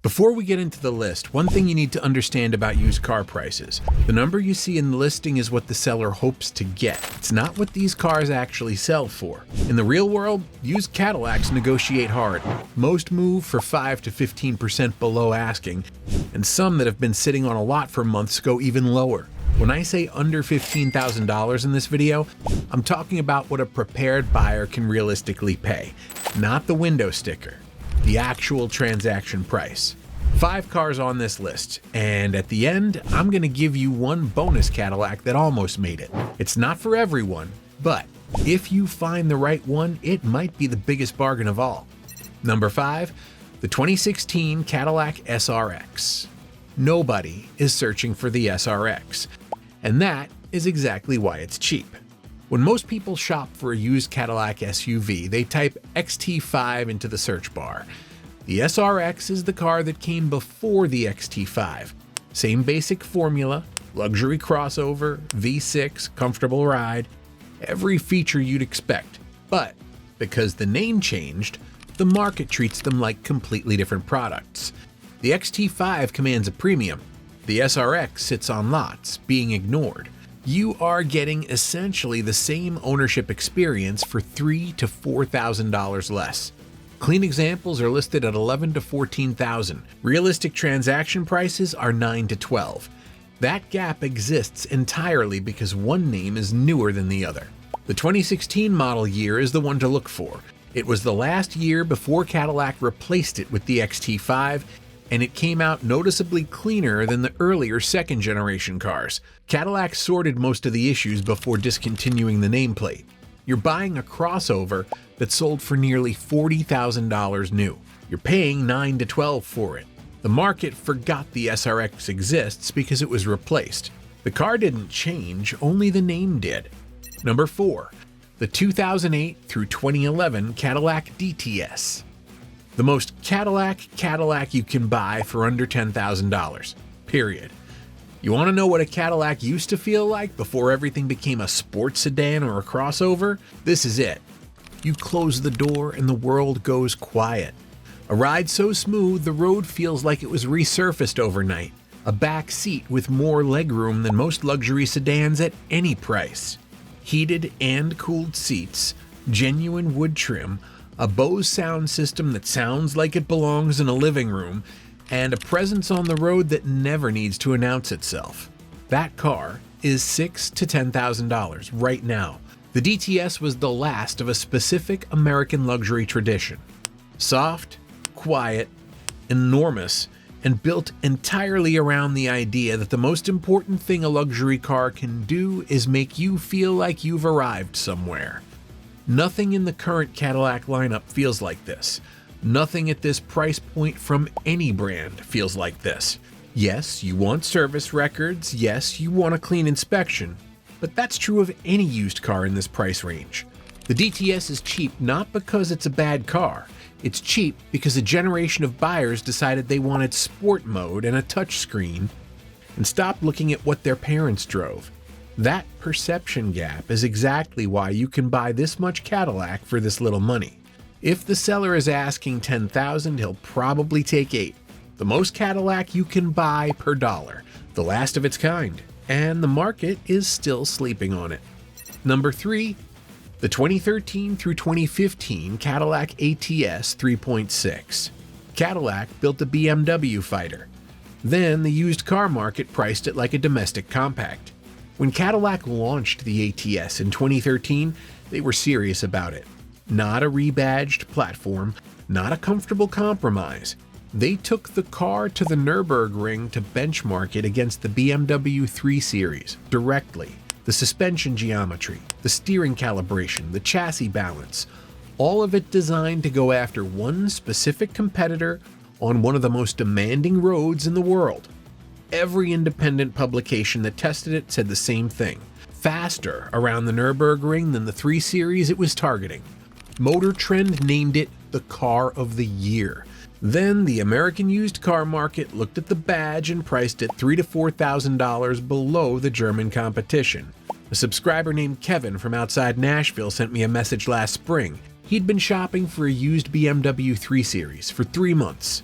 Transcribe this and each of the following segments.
Before we get into the list, one thing you need to understand about used car prices. The number you see in the listing is what the seller hopes to get. It's not what these cars actually sell for. In the real world, used Cadillacs negotiate hard. Most move for 5 to 15% below asking, and some that have been sitting on a lot for months go even lower. When I say under $15,000 in this video, I'm talking about what a prepared buyer can realistically pay, not the window sticker. The actual transaction price. 5 cars on this list, and at the end, I'm gonna give you one bonus Cadillac that almost made it. It's not for everyone, but if you find the right one, it might be the biggest bargain of all. Number 5, the 2016 Cadillac SRX. Nobody is searching for the SRX, and that is exactly why it's cheap. When most people shop for a used Cadillac SUV, they type XT5 into the search bar. The SRX is the car that came before the XT5. Same basic formula, luxury crossover, V6, comfortable ride, every feature you'd expect. But because the name changed, the market treats them like completely different products. The XT5 commands a premium. The SRX sits on lots, being ignored. You are getting essentially the same ownership experience for $3,000 to $4,000 less. Clean examples are listed at $11,000 to $14,000. Realistic transaction prices are $9,000 to $12,000. That gap exists entirely because one name is newer than the other. The 2016 model year is the one to look for. It was the last year before Cadillac replaced it with the XT5, and it came out noticeably cleaner than the earlier second-generation cars. Cadillac sorted most of the issues before discontinuing the nameplate. You're buying a crossover that sold for nearly $40,000 new. You're paying $9,000 to $12,000 for it. The market forgot the SRX exists because it was replaced. The car didn't change, only the name did. Number 4, the 2008 through 2011 Cadillac DTS. The most Cadillac you can buy for under $10,000, period. You want to know what a Cadillac used to feel like before everything became a sports sedan or a crossover? This is it. You close the door and the world goes quiet. A ride so smooth the road feels like it was resurfaced overnight. A back seat with more legroom than most luxury sedans at any price. Heated and cooled seats, genuine wood trim, a Bose sound system that sounds like it belongs in a living room, and a presence on the road that never needs to announce itself. That car is $6,000 to $10,000 right now. The DTS was the last of a specific American luxury tradition. Soft, quiet, enormous, and built entirely around the idea that the most important thing a luxury car can do is make you feel like you've arrived somewhere. Nothing in the current Cadillac lineup feels like this. Nothing at this price point from any brand feels like this. Yes, you want service records. Yes, you want a clean inspection. But that's true of any used car in this price range. The DTS is cheap not because it's a bad car. It's cheap because a generation of buyers decided they wanted sport mode and a touchscreen and stopped looking at what their parents drove. That perception gap is exactly why you can buy this much Cadillac for this little money. If the seller is asking $10,000, he'll probably take $8,000. The most Cadillac you can buy per dollar, the last of its kind, and the market is still sleeping on it. Number 3, the 2013 through 2015 Cadillac ATS 3.6. Cadillac built a BMW fighter. Then the used car market priced it like a domestic compact. When Cadillac launched the ATS in 2013, they were serious about it. Not a rebadged platform, not a comfortable compromise. They took the car to the Nürburgring to benchmark it against the BMW 3 Series directly. The suspension geometry, the steering calibration, the chassis balance, all of it designed to go after one specific competitor on one of the most demanding roads in the world. Every independent publication that tested it said the same thing. Faster around the Nürburgring than the 3 Series it was targeting. Motor Trend named it the Car of the Year. Then the American used car market looked at the badge and priced it $3,000 to $4,000 below the German competition. A subscriber named Kevin from outside Nashville sent me a message last spring. He'd been shopping for a used BMW 3 Series for 3 months.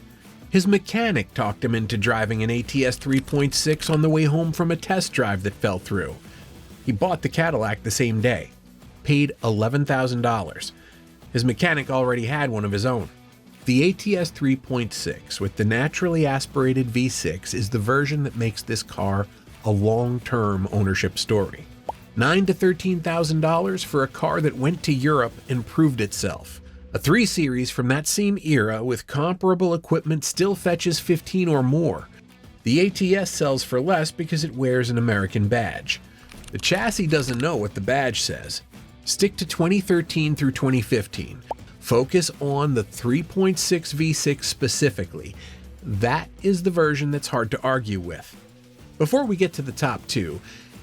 His mechanic talked him into driving an ATS 3.6 on the way home from a test drive that fell through. He bought the Cadillac the same day, paid $11,000. His mechanic already had one of his own. The ATS 3.6 with the naturally aspirated V6 is the version that makes this car a long-term ownership story. $9,000 to $13,000 for a car that went to Europe and proved itself. A 3 Series from that same era with comparable equipment still fetches 15 or more. The ATS sells for less because it wears an American badge. The chassis doesn't know what the badge says. Stick to 2013 through 2015. Focus on the 3.6 V6 specifically. That is the version that's hard to argue with. Before we get to the top 2,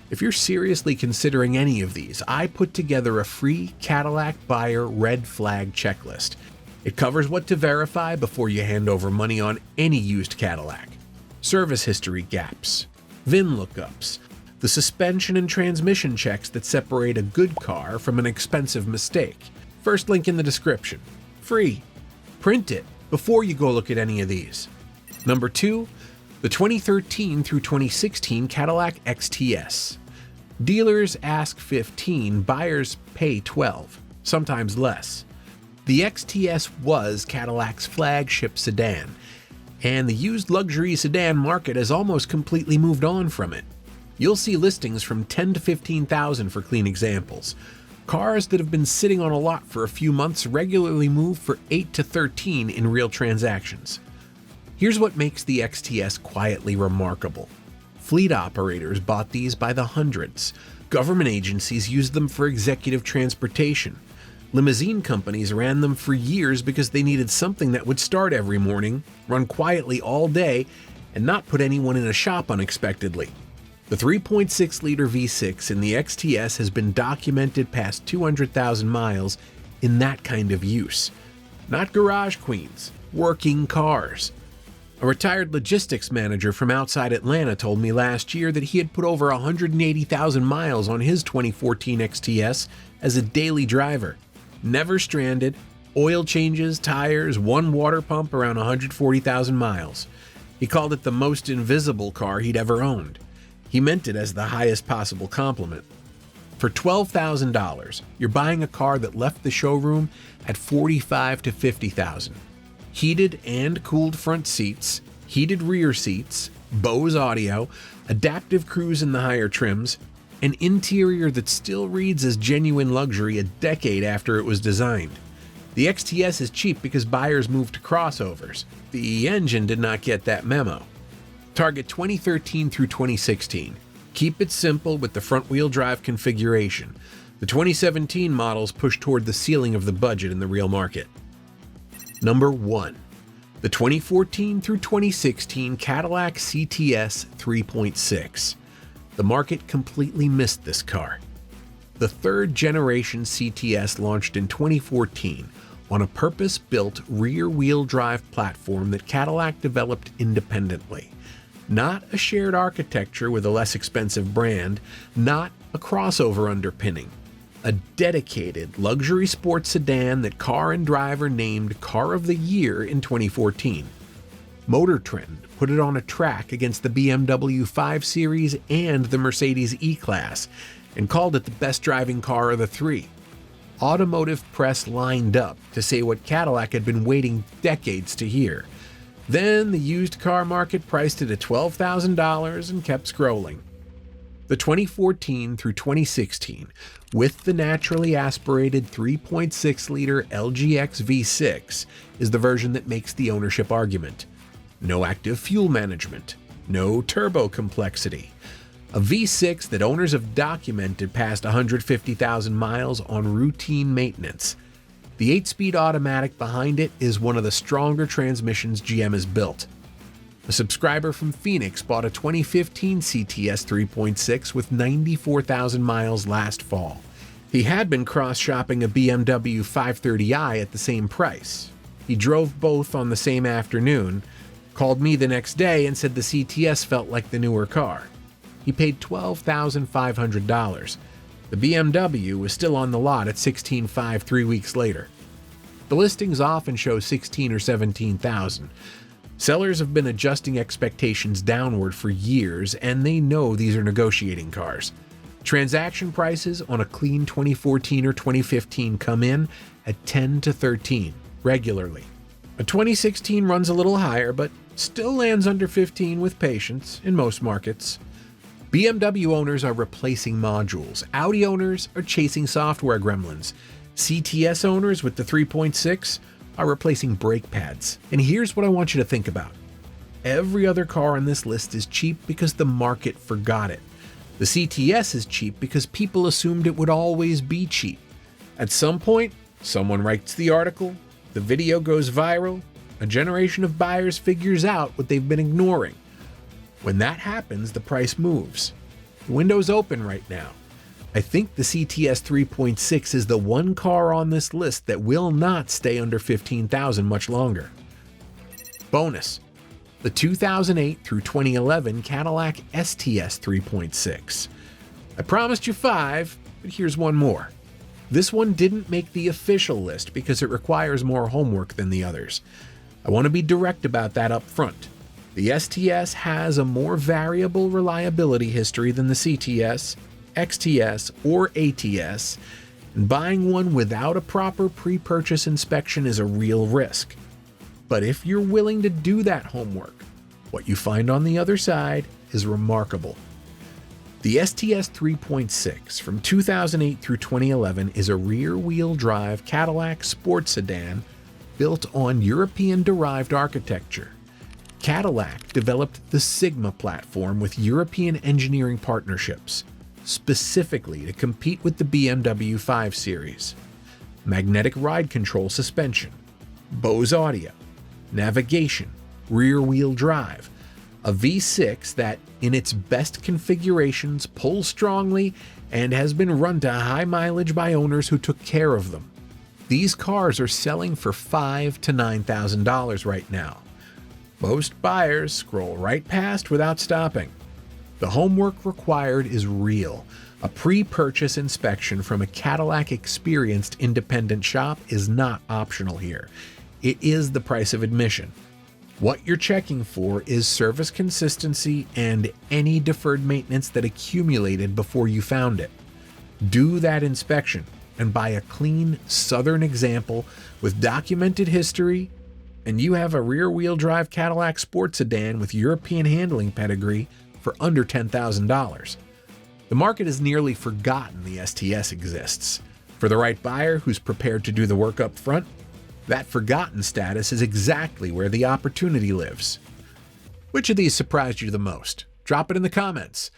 if you're seriously considering any of these, I put together a free Cadillac buyer red flag checklist. It covers what to verify before you hand over money on any used Cadillac. Service history gaps, VIN lookups, the suspension and transmission checks that separate a good car from an expensive mistake. First link in the description. Free. Print it before you go look at any of these. Number 2, the 2013 through 2016 Cadillac CTS. Dealers ask $15, buyers pay $12, sometimes less. The CTS was Cadillac's flagship sedan, and the used luxury sedan market has almost completely moved on from it. You'll see listings from $10,000 to $15,000 for clean examples. Cars that have been sitting on a lot for a few months regularly move for $8,000 to $13,000 in real transactions. Here's what makes the CTS quietly remarkable. Fleet operators bought these by the hundreds. Government agencies used them for executive transportation. Limousine companies ran them for years because they needed something that would start every morning, run quietly all day, and not put anyone in a shop unexpectedly. The 3.6-liter V6 in the CTS has been documented past 200,000 miles in that kind of use. Not garage queens, working cars. A retired logistics manager from outside Atlanta told me last year that he had put over 180,000 miles on his 2014 XTS as a daily driver. Never stranded, oil changes, tires, one water pump around 140,000 miles. He called it the most invisible car he'd ever owned. He meant it as the highest possible compliment. For $12,000, you're buying a car that left the showroom at $45,000 to $50,000. Heated and cooled front seats, heated rear seats, Bose audio, adaptive cruise in the higher trims, an interior that still reads as genuine luxury a decade after it was designed. The XTS is cheap because buyers moved to crossovers. The engine did not get that memo. Target 2013 through 2016. Keep it simple with the front-wheel drive configuration. The 2017 models push toward the ceiling of the budget in the real market. Number 1. The 2014 through 2016 Cadillac CTS 3.6. The market completely missed this car. The third-generation CTS launched in 2014 on a purpose-built rear-wheel drive platform that Cadillac developed independently. Not a shared architecture with a less expensive brand, not a crossover underpinning. A dedicated luxury sports sedan that Car and Driver named Car of the Year in 2014. Motor Trend put it on a track against the BMW 5 Series and the Mercedes E-Class and called it the best driving car of the three. Automotive press lined up to say what Cadillac had been waiting decades to hear. Then the used car market priced it at $12,000 and kept scrolling. The 2014 through 2016, with the naturally aspirated 3.6-liter LGX V6, is the version that makes the ownership argument. No active fuel management, no turbo complexity. A V6 that owners have documented past 150,000 miles on routine maintenance. The 8-speed automatic behind it is one of the stronger transmissions GM has built. A subscriber from Phoenix bought a 2015 CTS 3.6 with 94,000 miles last fall. He had been cross-shopping a BMW 530i at the same price. He drove both on the same afternoon, called me the next day and said the CTS felt like the newer car. He paid $12,500. The BMW was still on the lot at $16,500 3 weeks later. The listings often show $16,000 or $17,000. Sellers have been adjusting expectations downward for years, and they know these are negotiating cars. Transaction prices on a clean 2014 or 2015 come in at 10 to 13 regularly. A 2016 runs a little higher, but still lands under 15 with patience in most markets. BMW owners are replacing modules. Audi owners are chasing software gremlins. CTS owners with the 3.6 are replacing brake pads. And here's what I want you to think about. Every other car on this list is cheap because the market forgot it. The CTS is cheap because people assumed it would always be cheap. At some point, someone writes the article, the video goes viral, a generation of buyers figures out what they've been ignoring. When that happens, the price moves. The window's open right now. I think the CTS 3.6 is the one car on this list that will not stay under $15,000 much longer. Bonus: the 2008 through 2011 Cadillac STS 3.6. I promised you 5, but here's one more. This one didn't make the official list because it requires more homework than the others. I want to be direct about that up front. The STS has a more variable reliability history than the CTS, XTS, or ATS, and buying one without a proper pre-purchase inspection is a real risk. But if you're willing to do that homework, what you find on the other side is remarkable. The STS 3.6 from 2008 through 2011 is a rear-wheel drive Cadillac sports sedan built on European-derived architecture. Cadillac developed the Sigma platform with European engineering partnerships, specifically to compete with the BMW 5 Series. Magnetic ride control suspension, Bose audio, navigation, rear-wheel drive, a V6 that, in its best configurations, pulls strongly and has been run to high mileage by owners who took care of them. These cars are selling for $5,000 to $9,000 right now. Most buyers scroll right past without stopping. The homework required is real. A pre-purchase inspection from a Cadillac experienced independent shop is not optional here. It is the price of admission. What you're checking for is service consistency and any deferred maintenance that accumulated before you found it. Do that inspection and buy a clean Southern example with documented history, and you have a rear-wheel drive Cadillac sports sedan with European handling pedigree for under $10,000. The market has nearly forgotten the STS exists. For the right buyer who's prepared to do the work up front, that forgotten status is exactly where the opportunity lives. Which of these surprised you the most? Drop it in the comments.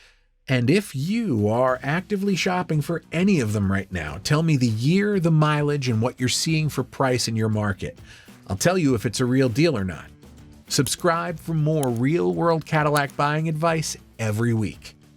And if you are actively shopping for any of them right now, tell me the year, the mileage, and what you're seeing for price in your market. I'll tell you if it's a real deal or not. Subscribe for more real-world Cadillac buying advice every week.